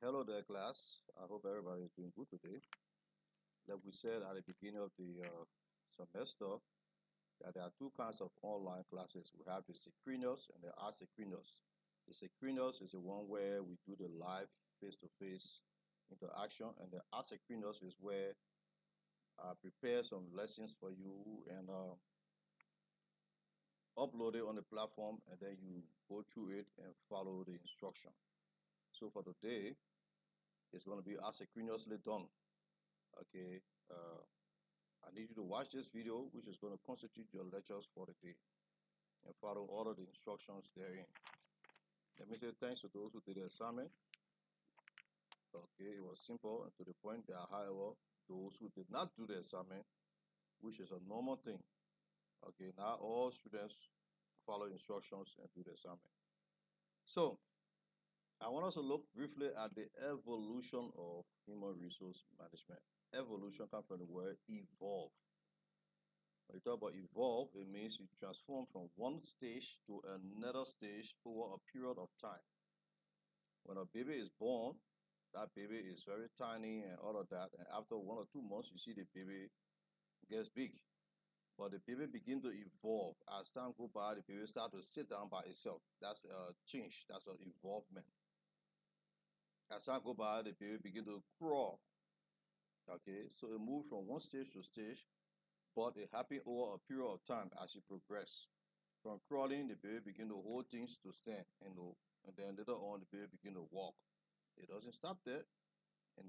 Hello there, class. I hope everybody is doing good today. Like we said at the beginning of the semester, that there are two kinds of online classes. We have the synchronous and the asynchronous. The synchronous is the one where we do the live face-to-face interaction, and the asynchronous is where I prepare some lessons for you and upload it on the platform, and then you go through it and follow the instruction. So for today, it's going to be asynchronously done. Okay. I need you to watch this video, which is going to constitute your lectures for the day, and follow all of the instructions therein. Let me say thanks to those who did the assignment. Okay, it was simple and to the point. There are, however, those who did not do the assignment, which is a normal thing. Okay, now all students follow instructions and do the assignment. So, I want us to look briefly at the evolution of human resource management. Evolution comes from the word evolve. When you talk about evolve, it means you transform from one stage to another stage over a period of time. When a baby is born, that baby is very tiny and all of that, and after 1 or 2 months, you see the baby gets big. But the baby begins to evolve. As time goes by, the baby starts to sit down by itself. That's a change. That's an evolvement. As time goes by, the baby begins to crawl. Okay, so it moves from one stage to stage, but it happens over a period of time as you progress. From crawling, the baby begin to hold things to stand, and then later on, the baby begin to walk. It doesn't stop there, the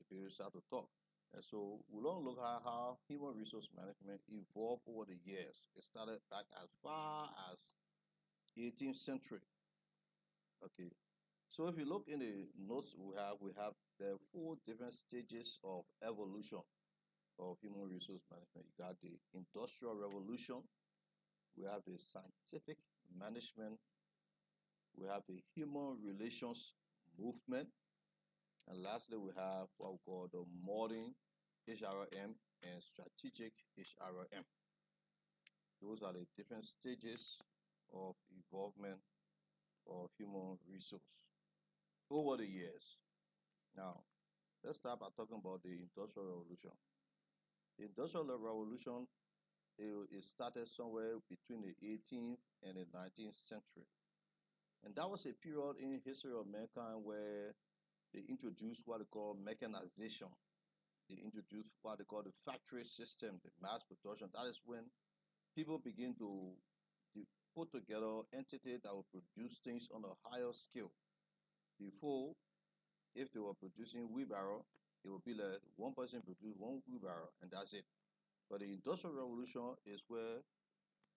baby start to talk. And so we'll look at how human resource management evolved over the years. It started back as far as 18th century. Okay, so if you look in the notes we have the 4 different stages of evolution of human resource management. You got the Industrial Revolution, we have the Scientific Management, we have the Human Relations Movement, and lastly we have what we call the Modern HRM and Strategic HRM. Those are the different stages of evolvement of human resource over the years. Now, let's start by talking about the Industrial Revolution. The Industrial Revolution, it started somewhere between the 18th and the 19th century. And that was a period in history of mankind where they introduced what they call mechanization. They introduced what they call the factory system, the mass production. That is when people begin to put together entities that will produce things on a higher scale. Before, if they were producing wheelbarrow, it would be like one person produce one wheelbarrow and that's it. But the Industrial Revolution is where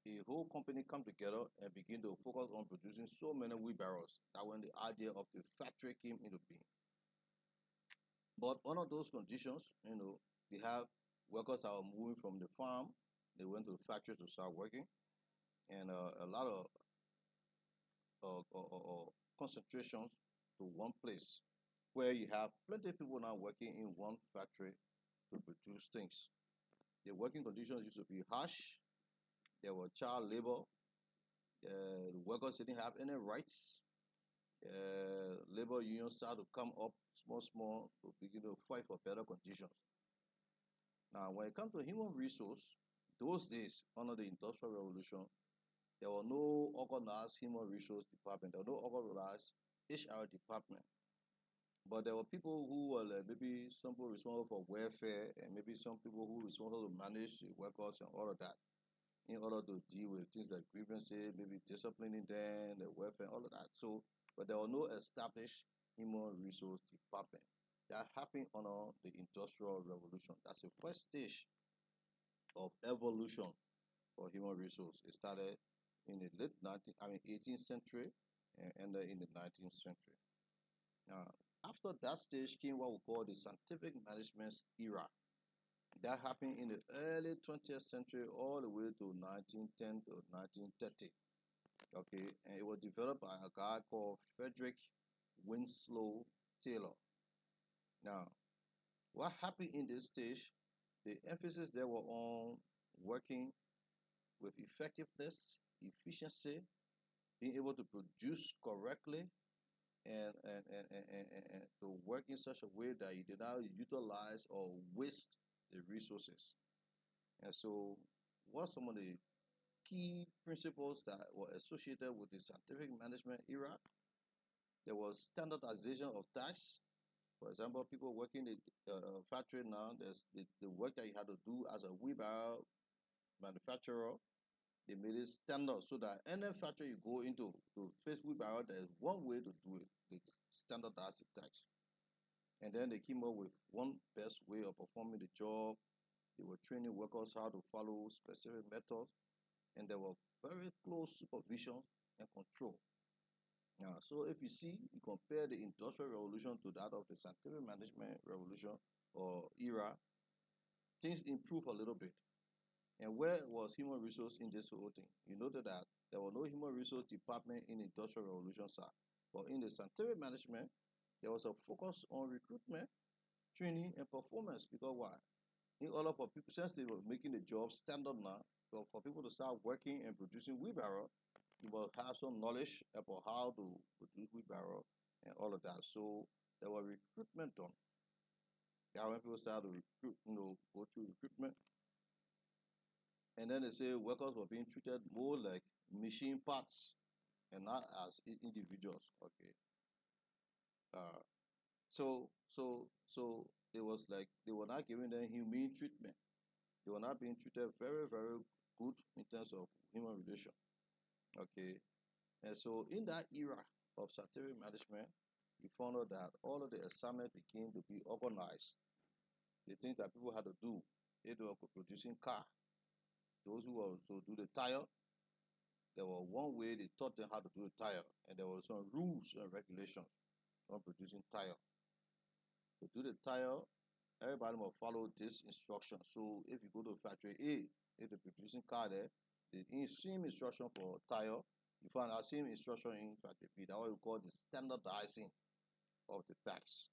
a whole company come together and begin to focus on producing so many wheelbarrows. That when the idea of the factory came into being. But under those conditions, they have workers that are moving from the farm. They went to the factory to start working, and a lot of concentrations to one place, where you have plenty of people now working in one factory to produce things. The working conditions used to be harsh. There were child labor. The workers didn't have any rights. Labor unions started to come up small to begin to fight for better conditions. Now, when it comes to human resource, those days under the Industrial Revolution, there were no organized human resource department. There were no organized HR department. But there were people who were like maybe some people responsible for welfare, and maybe some people who were responsible to manage the workers and all of that, in order to deal with things like grievances, maybe disciplining them, the welfare, all of that. So, but there were no established human resource department. That happened under the Industrial Revolution. That's the first stage of evolution for human resource. It started in the late 18th century and ended in the 19th century. Now, after that stage came what we call the Scientific Management era. That happened in the early 20th century all the way to 1910 to 1930. Okay, and it was developed by a guy called Frederick Winslow Taylor. Now, what happened in this stage, the emphasis there were on working with effectiveness, efficiency, being able to produce correctly, and to work in such a way that you did not utilize or waste the resources. And so, what some of the key principles that were associated with the scientific management era? There was standardization of tasks. For example, people working in the factory now, there's the work that you had to do as a wheelbarrow manufacturer. They made it standard so that any factory you go into to face wheelbarrow, there's one way to do it. They standardize the tasks. And then they came up with one best way of performing the job. They were training workers how to follow specific methods, and there were very close supervision and control. Now, so if you see, you compare the Industrial Revolution to that of the Scientific Management Revolution or era, things improve a little bit. And where was human resource in this whole thing? You noted that there was no human resource department in the Industrial Revolution side. But in the scientific management, there was a focus on recruitment, training, and performance. Because why? In order for people, since they were making the job standard now, so for people to start working and producing wheelbarrow, you must have some knowledge about how to produce wheelbarrow and all of that. So there was recruitment done. Yeah, when people started to recruit, go through recruitment, and then they say workers were being treated more like machine parts and not as individuals. Okay. Uh, so it was like they were not giving them humane treatment. They were not being treated very, very good in terms of human relation. Okay. And so in that era of scientific management, we found out that all of the assignments began to be organized. The things that people had to do, they were producing car. Those who were to do the tire, there was one way they taught them how to do the tire, and there were some rules and regulations on producing tire. To do the tire, everybody must follow this instruction. So if you go to factory A, if they're producing car there, the same instruction for tire, you find that same instruction in factory B. That's what we call the standardizing of the tax.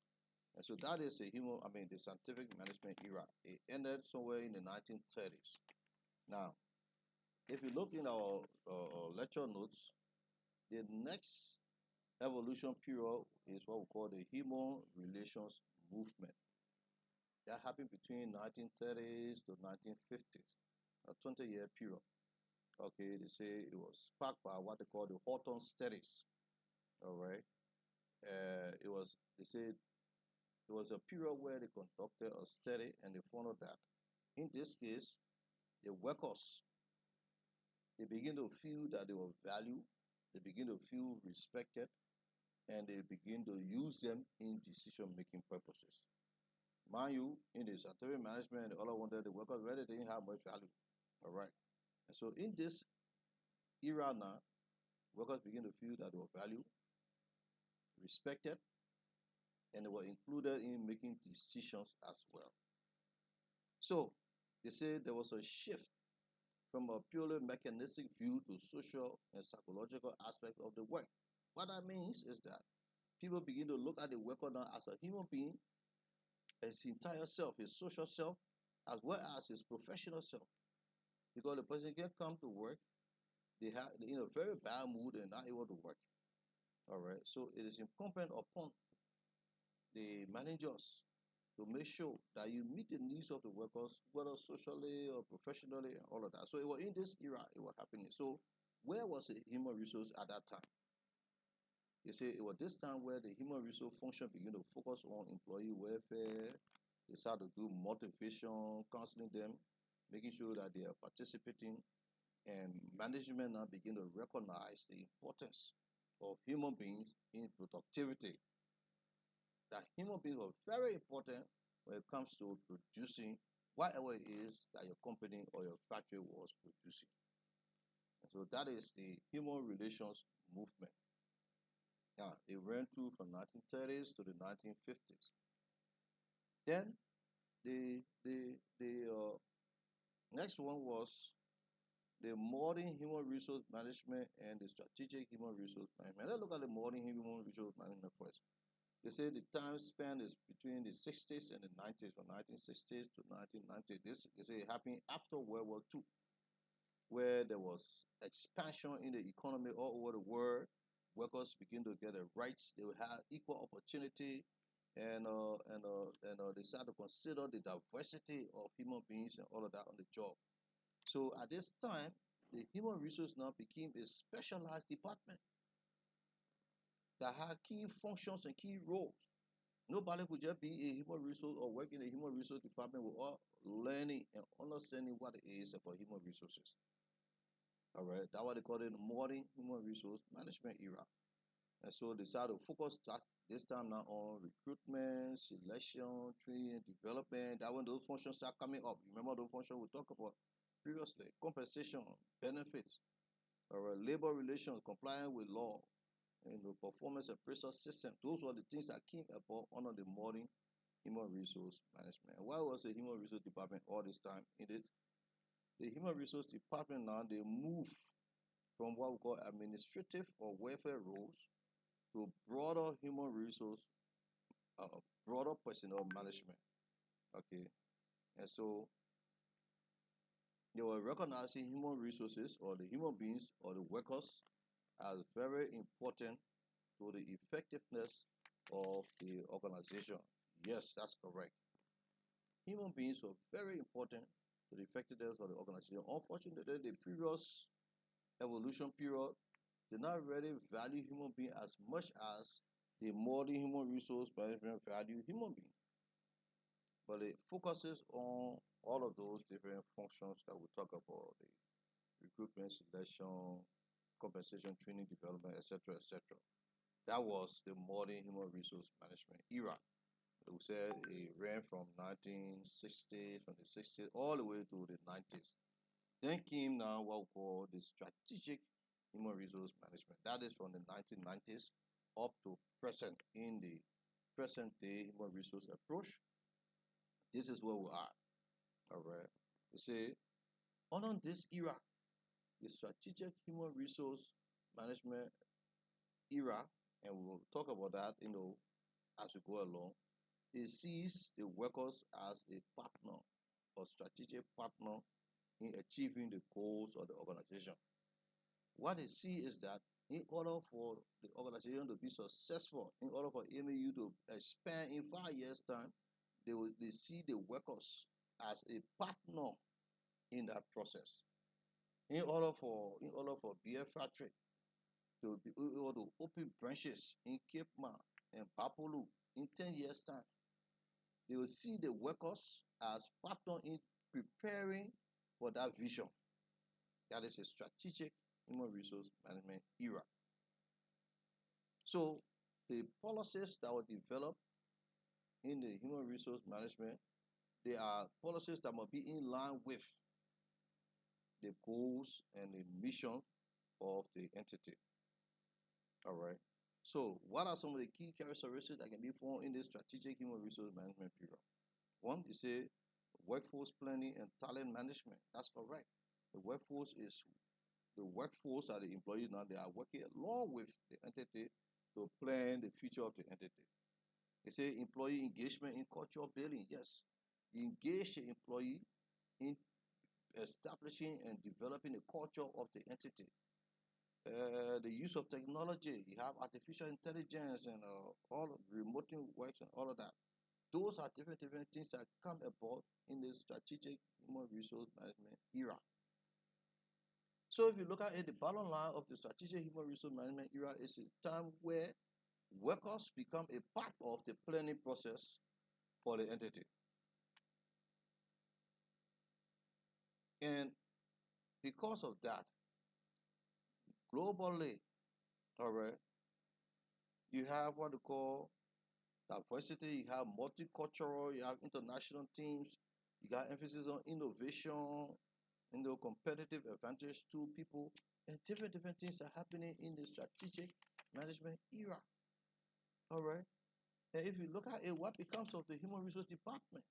And so that is the scientific management era. It ended somewhere in the 1930s. Now, if you look in our lecture notes, the next evolution period is what we call the human relations movement. That happened between 1930s to 1950s, a 20-year period. Okay, they say it was sparked by what they call the Horton studies. All right, they say it was a period where they conducted a study and they found out that in this case, the workers, they begin to feel that they were valued, they begin to feel respected, and they begin to use them in decision-making purposes. Mind you, in the scientific management and the other one that the workers really didn't have much value. All right. And so in this era now, workers begin to feel that they were valued, respected, and they were included in making decisions as well. So they say there was a shift from a purely mechanistic view to social and psychological aspect of the work. What that means is that people begin to look at the worker now as a human being, as his entire self, his social self, as well as his professional self. Because the person can come to work, they have in a very bad mood and not able to work. All right. So it is incumbent upon the managers to make sure that you meet the needs of the workers, whether socially or professionally and all of that. So it was in this era it was happening. So where was the human resource at that time? They say it was this time where the human resource function began to focus on employee welfare. They started to do motivation, counseling them, making sure that they are participating, and management now begin to recognize the importance of human beings in productivity. That human beings are very important when it comes to producing whatever it is that your company or your factory was producing. And so that is the human relations movement. Now, it ran through from 1930s to the 1950s. Then the next one was the modern human resource management and the strategic human resource management. Let's look at the modern human resource management first. They say the time span is between the 60s and the 90s, from 1960s to 1990. This they say it happened after World War II, where there was expansion in the economy all over the world. workers begin to get their rights. They will have equal opportunity, and they start to consider the diversity of human beings and all of that on the job. So at this time, the human resource now became a specialized department that had key functions and key roles. Nobody could just be a human resource or work in a human resource department without learning and understanding what it is about human resources. All right, that's what they call it the modern human resource management era. And so they started to focus this time now on recruitment, selection, training, and development. That when those functions start coming up, remember those functions we talked about previously: compensation, benefits, or labor relations, compliance with law, performance appraisal system. Those were the things that came about under the modern human resource management. And why was the human resource department all this time in it? The human resource department now they move from what we call administrative or welfare roles to broader human resource, broader personnel management. Okay, and so they were recognizing human resources or the human beings or the workers as very important to the effectiveness of the organization. Yes, that's correct. Human beings were very important to the effectiveness of the organization. Unfortunately, the previous evolution period did not really value human beings as much as the modern human resource management value human beings. But it focuses on all of those different functions that we talk about: the recruitment, selection, compensation, training, development, etc., etc. That was the modern human resource management era. We said it ran from 1960s, from the 60s all the way to the 90s. Then came now what we call the strategic human resource management. That is from the 1990s up to present in the present day human resource approach. This is where we are. All right. You see, under this era, the strategic human resource management era, and we'll talk about that, as we go along. It sees the workers as a partner or strategic partner in achieving the goals of the organization. What they see is that in order for the organization to be successful, in order for AMU to expand in 5 years' time, they see the workers as a partner in that process. In order for beer factory to be able to open branches in Cape Town and Bapolu in 10 years' time, they will see the workers as partner in preparing for that vision. That is a strategic human resource management era. So the policies that were developed in the human resource management, they are policies that must be in line with the goals and the mission of the entity. All right. So what are some of the key characteristics that can be found in this strategic human resource management period? One, you say workforce planning and talent management. That's correct. The workforce are the employees now. They are working along with the entity to plan the future of the entity. They say employee engagement in cultural building. Yes, you engage the employee in establishing and developing the culture of the entity. The use of technology. You have artificial intelligence and all of remote works and all of that. Those are different things that come about in the strategic human resource management era. So if you look at it, the bottom line of the strategic human resource management era is a time where workers become a part of the planning process for the entity. And because of that, globally, all right, you have what they call diversity, you have multicultural, you have international teams, you got emphasis on innovation, competitive advantage to people, and different things are happening in the strategic management era. All right. And if you look at it, what becomes of the human resource department?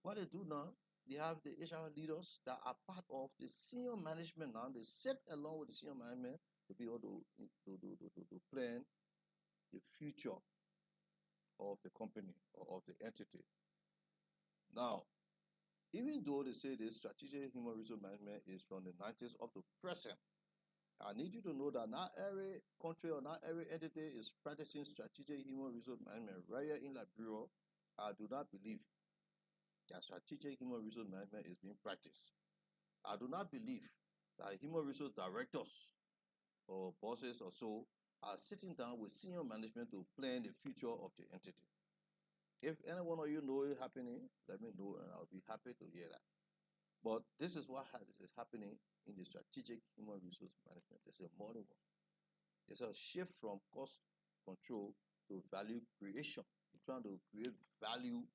What they do now, they have the HR leaders that are part of the senior management now. They sit along with the senior management to be able to plan the future of the company or of the entity. Now, even though they say this strategic human resource management is from the 90s up to present, I need you to know that not every country or not every entity is practicing strategic human resource management. Right here in Liberia, I do not believe that strategic human resource management is being practiced. I do not believe that human resource directors or bosses or so are sitting down with senior management to plan the future of the entity. If any one of you know it happening, let me know and I'll be happy to hear that. But this is what is happening in the strategic human resource management. There's a modern one. There's a shift from cost control to value creation. You're trying to create value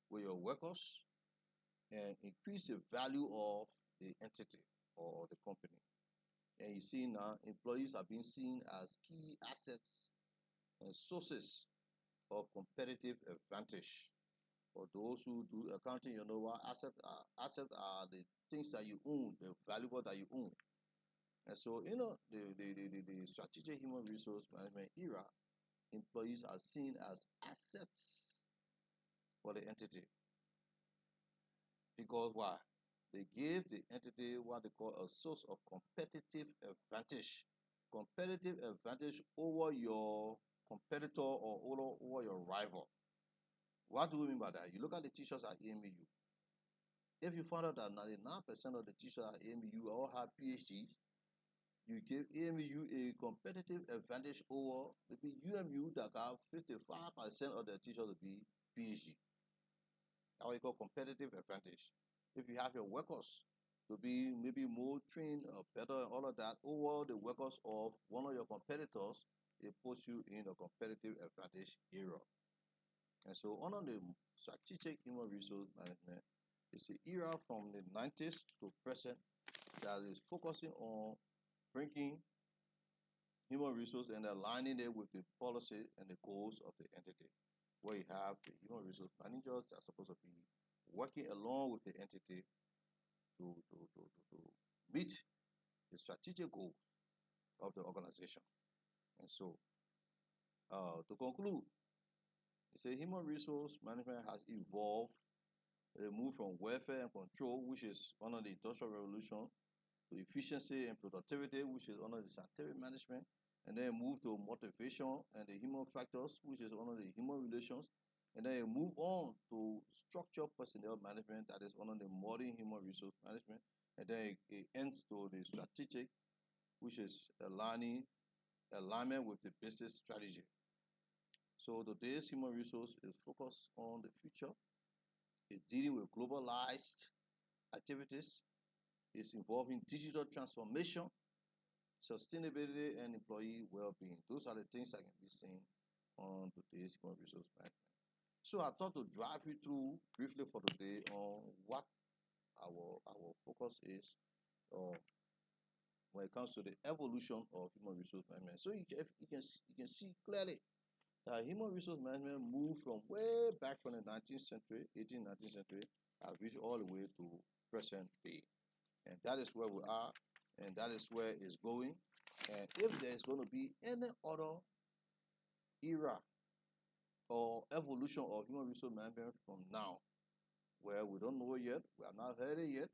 with your workers and increase the value of the entity or the company. And you see now employees are being seen as key assets and sources of competitive advantage. For those who do accounting, you know what assets are the things that you own, the valuable that you own. And so, the strategic human resource management era, employees are seen as assets for the entity. Because why? They give the entity what they call a source of competitive advantage. Competitive advantage over your competitor or over your rival. What do we mean by that? You look at the teachers at AMU. If you find out that 99% of the teachers at AMU all have PhDs, you give AMU a competitive advantage over maybe UMU that have 55% of their teachers to be PhD. That's what you call competitive advantage. If you have your workers to be maybe more trained or better and all of that over the workers of one of your competitors, it puts you in a competitive advantage era. And so under the strategic human resource management, it's an era from the 90s to present that is focusing on bringing human resource and aligning it with the policy and the goals of the entity, where you have the human resource managers that are supposed to be working along with the entity to meet the strategic goals of the organization. And so, to conclude, you say human resource management has evolved. It moved from welfare and control, which is under the Industrial Revolution, to efficiency and productivity, which is under the scientific management, and then move to motivation and the human factors, which is under the human relations, and then move on to structured personnel management, that is under the modern human resource management, and then it ends to the strategic, which is alignment with the business strategy. So today's human resource is focused on the future. It's dealing with globalized activities. It's involving digital transformation, sustainability, and employee well-being. Those are the things that can be seen on today's human resource management. So I thought to drive you through briefly for today on what our focus is when it comes to the evolution of human resource management. So you can see clearly that human resource management moved from way back from the 19th century, 18th, 19th century, have reached all the way to present day. And that is where we are, and that is where it's going. And if there is going to be any other era or evolution of human resource management from now, where we don't know yet, we have not heard it yet,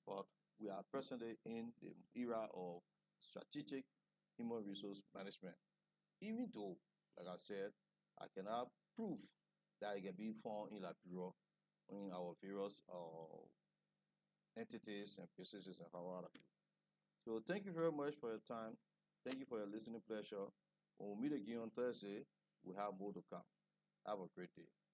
but we are presently in the era of strategic human resource management. Even though, like I said, I cannot prove that it can be found in Liberia in our various entities and businesses and how other people. So thank you very much for your time. Thank you for your listening pleasure. When we meet again on Thursday, we have more to come. Have a great day.